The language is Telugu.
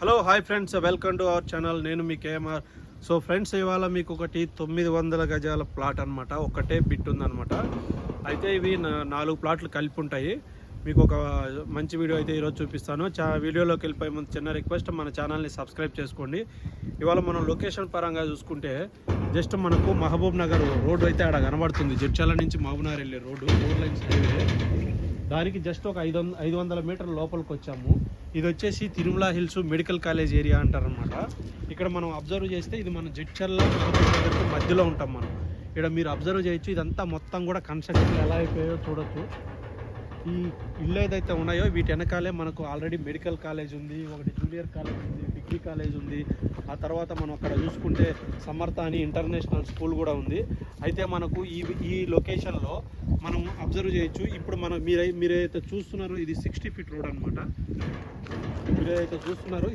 Hello hi friends, welcome to our channel. నేను మీ కేఎంఆర్. సో ఫ్రెండ్స్, ఇవాళ మీకు ఒకటి 900 గజాల ప్లాట్ అనమాట. ఒకటే బిట్ ఉందన్నమాట. అయితే ఇవి 4 ప్లాట్లు కలిపి ఉంటాయి. మీకు ఒక మంచి వీడియో అయితే ఈరోజు చూపిస్తాను. వీడియోలోకి వెళ్ళిపోయే ముందు చిన్న రిక్వెస్ట్, మన ఛానల్ని సబ్స్క్రైబ్ చేసుకోండి. ఇవాళ మనం లొకేషన్ పరంగా చూసుకుంటే జస్ట్ మనకు మహబూబ్ నగర్ రోడ్డు అయితే ఆడ కనబడుతుంది. జడ్చర్ల నుంచి మహబూబ్ నగర్ వెళ్ళే రోడ్డు, 4 లైన్స్ హైవే. దానికి జస్ట్ ఒక 500 మీటర్ల లోపలికి వచ్చాము. ఇది వచ్చేసి Tirumala hills medical college area అంటారనమాట. ఇక్కడ మనం అబ్జర్వ్ చేస్తే ఇది మన జడ్చర్ల మహబూబ్ నగర్కి మధ్యలో ఉంటాం మనం. ఇక్కడ మీరు అబ్జర్వ్ చేయొచ్చు, ఇదంతా మొత్తం కూడా కన్స్ట్రక్షన్ ఎలా అయిపోయాయో చూడొచ్చు. ఈ ఇల్లు ఏదైతే ఉన్నాయో వీటి వెనకాలే మనకు ఆల్రెడీ మెడికల్ కాలేజ్ ఉంది, ఒకటి జూనియర్ కాలేజ్ ఉంది, డిగ్రీ కాలేజ్ ఉంది. ఆ తర్వాత మనం అక్కడ చూసుకుంటే సమర్థ అని ఇంటర్నేషనల్ స్కూల్ కూడా ఉంది. అయితే మనకు ఈ లొకేషన్లో మనం అబ్జర్వ్ చేయొచ్చు. ఇప్పుడు మనం మీరైతే చూస్తున్నారో ఇది 60 ఫీట్ రోడ్ అనమాట. మీరైతే చూస్తున్నారో